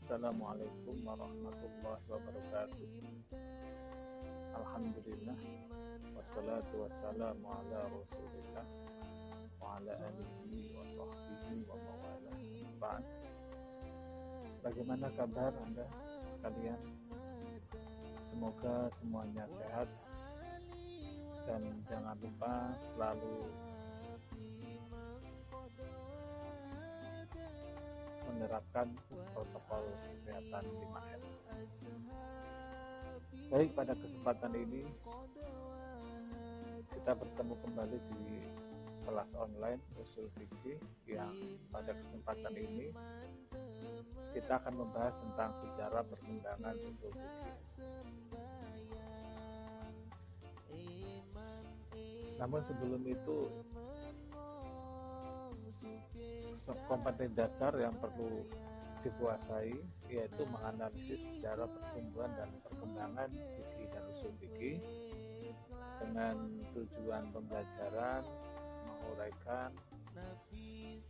Assalamualaikum warahmatullahi wabarakatuh. Alhamdulillah, wassalatu wassalamu ala rasulillah wa ala alihi wa sahbihi wa mawalah. Ba'd. Bagaimana kabar Anda kalian? Semoga semuanya sehat dan jangan lupa selalu menerapkan protokol kesehatan 5M. Baik, pada kesempatan ini kita bertemu kembali di kelas online Ushul Fikih, yang pada kesempatan ini kita akan membahas tentang sejarah perkembangan Ushul Fikih. Namun sebelum itu, kompetensi dasar yang perlu dikuasai yaitu menganalisis sejarah pertumbuhan dan perkembangan fikih dan usul fikih dengan tujuan pembelajaran, menguraikan,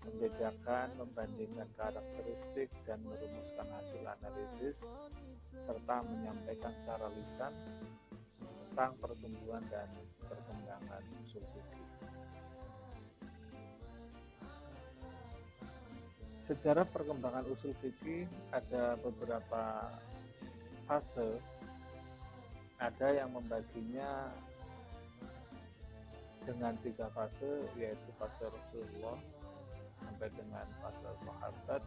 membedakan, membandingkan karakteristik dan merumuskan hasil analisis serta menyampaikan secara lisan tentang pertumbuhan dan perkembangan usul fikih. Sejarah perkembangan usul fikih ada beberapa fase. Ada yang membaginya dengan 3 fase, yaitu fase Rasulullah sampai dengan fase Sahabat,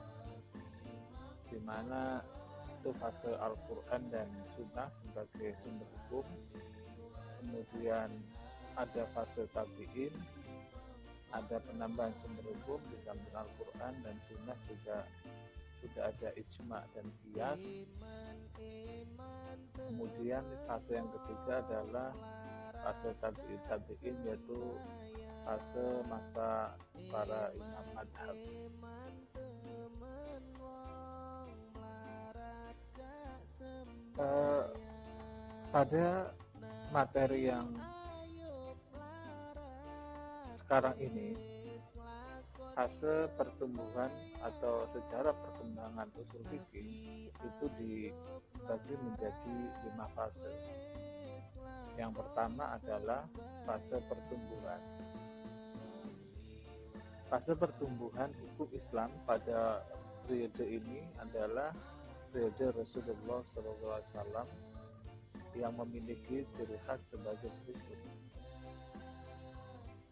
di mana itu fase Al-Quran dan Sunnah sebagai sumber hukum. Kemudian ada fase Tabi'in, ada penambahan sumber hukum di samping Al-Quran dan Sunnah, juga sudah ada ijma dan qiyas. Kemudian fase yang ketiga adalah fase tabi'in, yaitu fase masa para imam madhab. Pada materi yang sekarang ini, fase pertumbuhan atau sejarah perkembangan usul fikih itu dibagi menjadi 5 fase. Yang pertama adalah fase pertumbuhan. Fase pertumbuhan hukum Islam pada periode ini adalah periode Rasulullah SAW yang memiliki ciri khas sebagai berikut.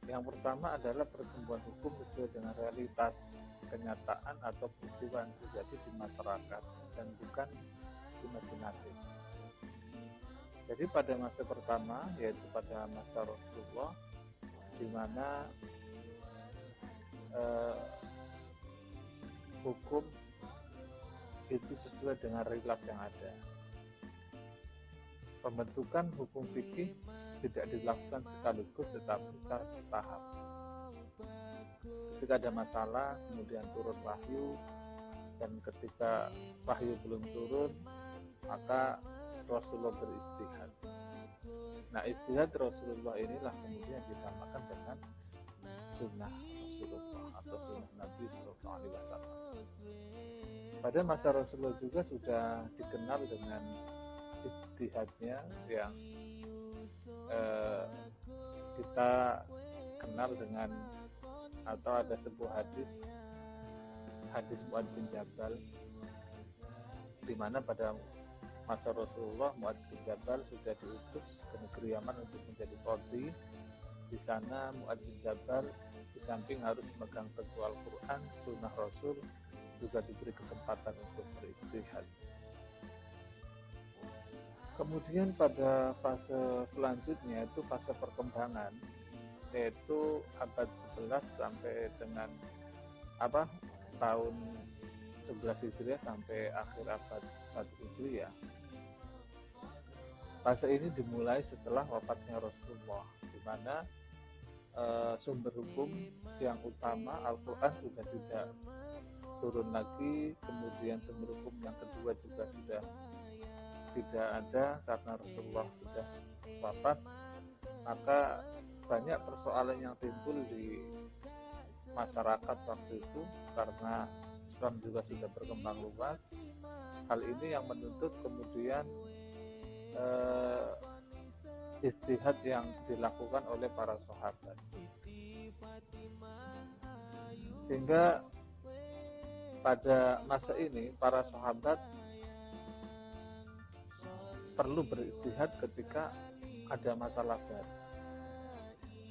Yang pertama adalah pertumbuhan hukum sesuai dengan realitas kenyataan atau peristiwa yang terjadi di masyarakat dan bukan imajinatif. Jadi pada masa pertama, yaitu pada masa Rasulullah, di mana hukum itu sesuai dengan realitas yang ada. Pembentukan hukum fikih tidak dilakukan sekaligus, tetapi secara bertahap. Ketika ada masalah, kemudian turun wahyu, dan ketika wahyu belum turun, maka Rasulullah beristihad. Nah, istihad Rasulullah inilah kemudian dinamakan dengan sunnah Rasulullah atau sunnah Nabi SAW. Pada masa Rasulullah juga sudah dikenal dengan ijtihadnya yang kita kenal dengan, atau ada sebuah hadis Mu'adz bin Jabal, di mana pada masa Rasulullah Mu'adz bin Jabal sudah diutus ke negeri Yaman untuk menjadi qadhi. Di sana Mu'adz bin Jabal di samping harus memegang teguh Al-Quran, sunnah Rasul, juga diberi kesempatan untuk berijtihad. Kemudian pada fase selanjutnya itu fase perkembangan, yaitu abad 11 sampai dengan tahun 11 Hijriah sampai akhir abad 4 Hijriah. Fase ini dimulai setelah wafatnya Rasulullah, di mana sumber hukum yang utama Al-Quran sudah tidak turun lagi, kemudian sumber hukum yang kedua juga sudah tidak ada karena Rasulullah sudah wafat. Maka banyak persoalan yang timbul di masyarakat waktu itu karena Islam juga sudah berkembang luas. Hal ini yang menuntut kemudian ijtihad yang dilakukan oleh para sahabat, sehingga pada masa ini para sahabat perlu berijtihad ketika ada masalah baru.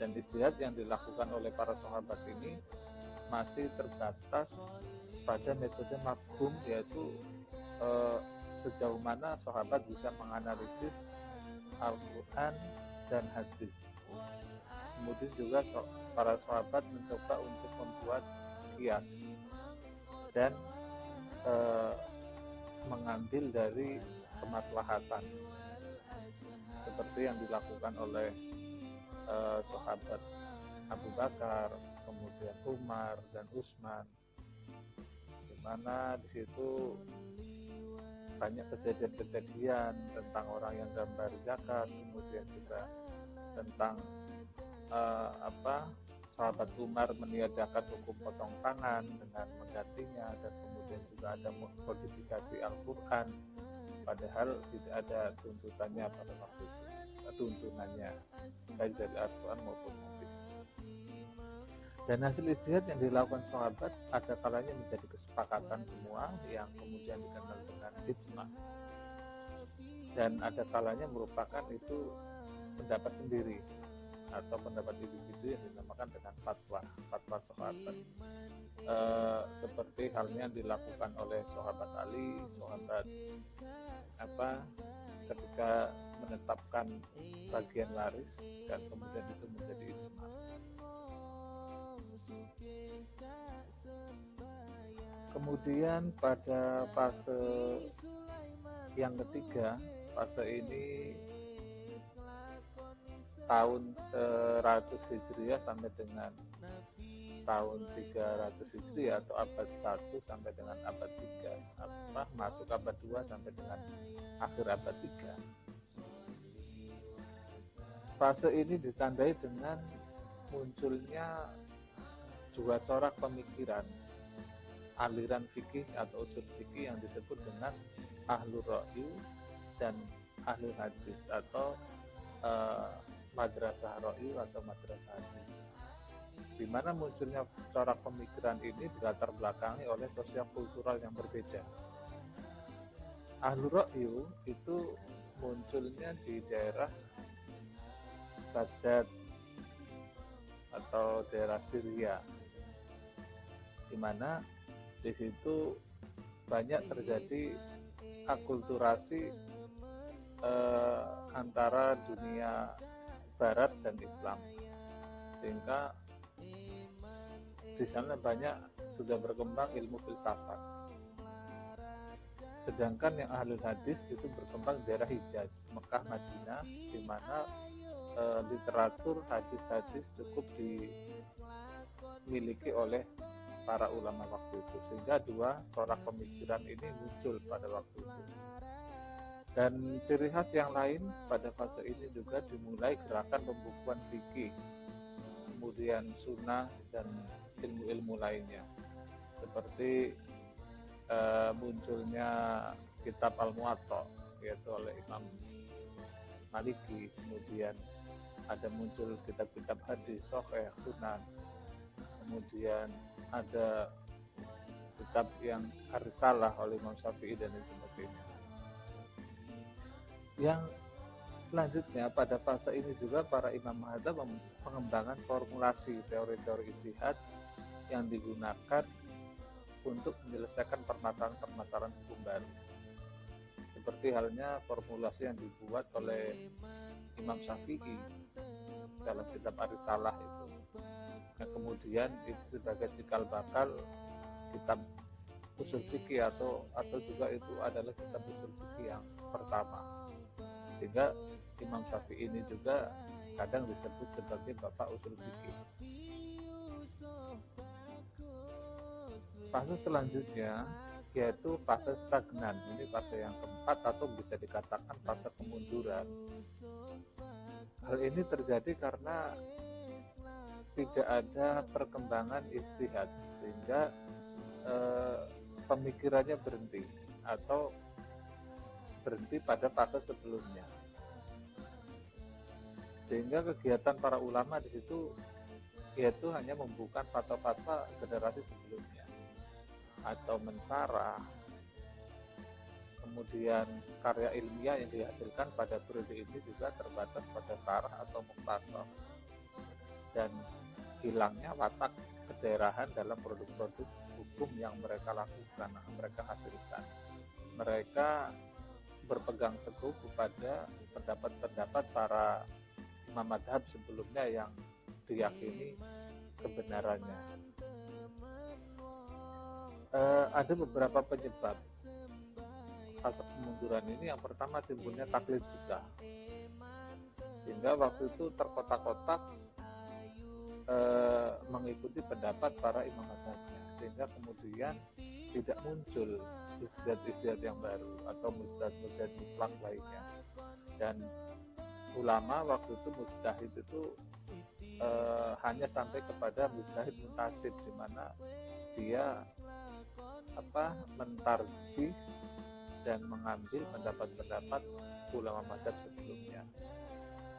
Dan ijtihad yang dilakukan oleh para sahabat ini masih terbatas pada metode mafhum, yaitu sejauh mana sahabat bisa menganalisis Al-Quran dan hadis. Kemudian juga para sahabat mencoba untuk membuat qiyas dan mengambil dari kemaslahatan, seperti yang dilakukan oleh sahabat Abu Bakar, kemudian Umar dan Utsman, di mana di situ banyak kejadian-kejadian tentang orang yang gambar zakat, kemudian juga tentang sahabat Umar meniadakan hukum potong tangan dengan menggantinya, dan kemudian juga ada modifikasi Al-Quran padahal tidak ada tuntutannya pada waktu itu, tuntunannya baik dari Al-Quran maupun hadis. Dan hasil ijtihad yang dilakukan sahabat ada kalanya menjadi kesepakatan semua yang kemudian dikenal dengan ijma, dan ada kalanya merupakan itu pendapat sendiri atau pendapat individu yang dinamakan dengan fatwa sahabat, seperti halnya dilakukan oleh sahabat Ali, sahabat ketika menetapkan bagian waris dan kemudian itu menjadi ijma. Kemudian pada fase yang ketiga, fase ini tahun 100 Hijriah sampai dengan tahun 300 Hijriah atau abad 1 sampai dengan abad 3, masuk abad 2 sampai dengan akhir abad 3. Fase ini ditandai dengan munculnya dua corak pemikiran, aliran fikih atau usul fikih yang disebut dengan ahlur ra'yu dan ahlul hadis, atau madrasah ra'yu atau madrasah hadis, di mana munculnya corak pemikiran ini dilatar belakangi oleh sosial kultural yang berbeda. Ahlur ra'yu itu munculnya di daerah Baghdad atau daerah Syria, di mana di situ banyak terjadi akulturasi antara dunia Barat dan Islam, sehingga di sana banyak sudah berkembang ilmu filsafat. Sedangkan yang ahlul hadis itu berkembang di daerah Hijaz, Mekah, Madinah, di mana literatur hadis-hadis cukup dimiliki oleh para ulama waktu itu, sehingga dua corak pemikiran ini muncul pada waktu itu. Dan ciri khas yang lain pada fase ini juga dimulai gerakan pembukuan fikih, kemudian sunnah dan ilmu-ilmu lainnya, seperti munculnya kitab Al-Muwatta yaitu oleh Imam Maliki, kemudian ada muncul kitab-kitab hadis, sahih, sunan, kemudian ada kitab yang Ar-Risalah oleh Imam Syafi'i dan lain sebagainya. Yang selanjutnya pada fase ini juga para imam mazhab mengembangkan formulasi teori-teori ijtihad yang digunakan untuk menyelesaikan permasalahan-permasalahan hukum baru, seperti halnya formulasi yang dibuat oleh Imam Syafi'i dalam kitab Ar-Risalah itu, yang kemudian itu sebagai cikal bakal kitab usul fikih atau juga itu adalah kitab usul fikih yang pertama, sehingga Imam Syafi'i ini juga kadang disebut sebagai bapak usul fikih. Fase selanjutnya yaitu fase stagnan. Ini fase yang keempat atau bisa dikatakan fase kemunduran. Hal ini terjadi karena tidak ada perkembangan ijtihad, sehingga pemikirannya berhenti atau berhenti pada fase sebelumnya, sehingga kegiatan para ulama di situ yaitu hanya membuka fatwa-fatwa generasi sebelumnya atau mensarah, kemudian karya ilmiah yang dihasilkan pada periode ini juga terbatas pada sarah atau mukhtasar, dan hilangnya watak kedaerahan dalam produk-produk hukum yang mereka lakukan, mereka hasilkan. Mereka berpegang teguh kepada pendapat-pendapat para imam madhab sebelumnya yang diyakini kebenarannya. Ada beberapa penyebab fase kemunduran ini. Yang pertama, timbulnya taklid buta, sehingga waktu itu terkotak-kotak mengikuti pendapat para imam madhabnya, sehingga kemudian tidak muncul ijtihad-ijtihad yang baru atau mujtahid-mujtahid mutlak lainnya. Dan ulama waktu itu mujtahid itu hanya sampai kepada mujtahid muntasib, di mana dia mentarjih dan mengambil pendapat-pendapat ulama madhab sebelumnya.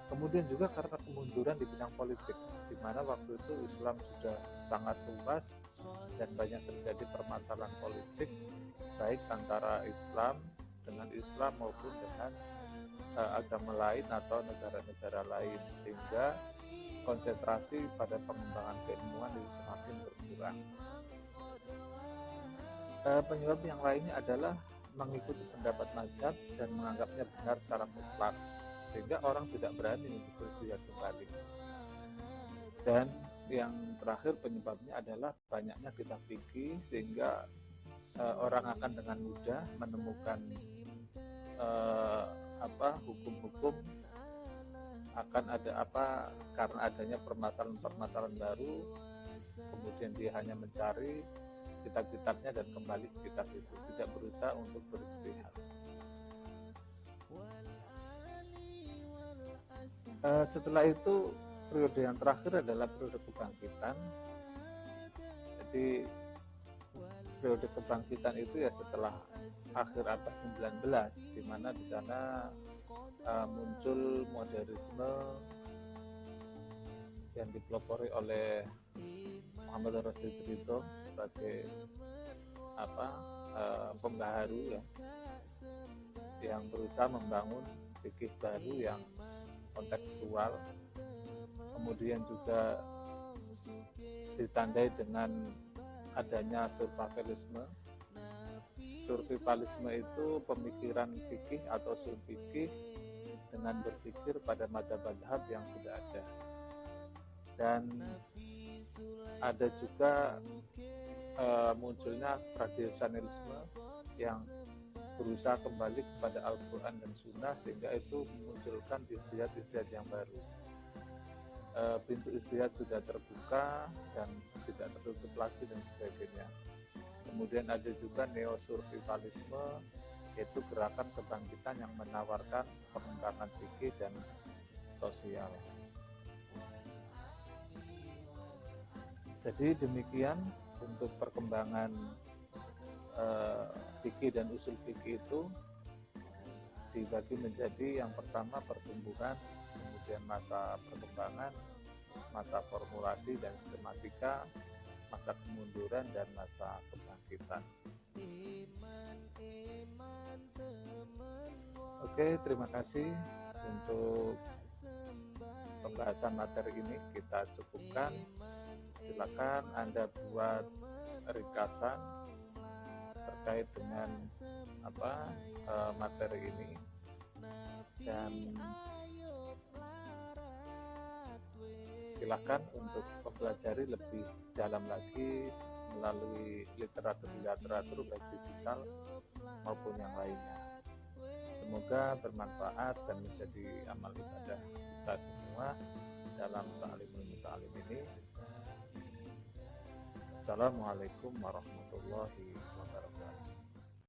Kemudian juga karena kemunduran di bidang politik, di mana waktu itu Islam sudah sangat luas dan banyak terjadi permasalahan politik, baik antara Islam dengan Islam maupun dengan agama lain atau negara-negara lain, sehingga konsentrasi pada pengembangan keilmuan itu semakin berkurang. Penyebab yang lainnya adalah mengikuti pendapat mazhab dan menganggapnya benar secara mutlak, sehingga orang tidak berani untuk berjihad kembali. Dan yang terakhir penyebabnya adalah banyaknya kitab fikih, sehingga orang akan dengan mudah menemukan hukum-hukum akan ada karena adanya permasalahan-permasalahan baru, kemudian dia hanya mencari kitab-kitabnya dan kembali ke kitab itu, tidak berusaha untuk beristihad. Setelah itu periode yang terakhir adalah periode kebangkitan. Jadi periode kebangkitan itu ya setelah akhir abad 19, di mana di sana muncul modernisme yang dipelopori oleh Muhammad Rashid Ridho sebagai pembaharu ya, yang berusaha membangun fikih baru yang kontekstual. Kemudian juga ditandai dengan adanya survivalisme. Survivalisme itu pemikiran fikih atau usul fikih dengan berpikir pada madhab-madhab yang sudah ada. Dan ada juga munculnya tradisionalisme yang berusaha kembali kepada Al-Quran dan Sunnah, sehingga itu memunculkan ijtihad-ijtihad yang baru. Pintu ijtihad sudah terbuka dan tidak tertutup lagi dan sebagainya. Kemudian ada juga neo-survivalisme, yaitu gerakan kebangkitan yang menawarkan pengembangan fikih dan sosial. Jadi demikian untuk perkembangan fikih dan usul fikih itu dibagi menjadi yang pertama pertumbuhan, kemudian masa perkembangan, masa formulasi dan sistematika, masa kemunduran, dan masa kebangkitan. Oke, terima kasih untuk pembahasan materi ini, kita cukupkan. Silakan Anda buat ringkasan terkait dengan materi ini, dan silakan untuk mempelajari lebih dalam lagi melalui literatur baik digital maupun yang lainnya. Semoga bermanfaat dan menjadi amal ibadah kita semua dalam ta'limul muta'alim ini. Assalamualaikum warahmatullahi wabarakatuh.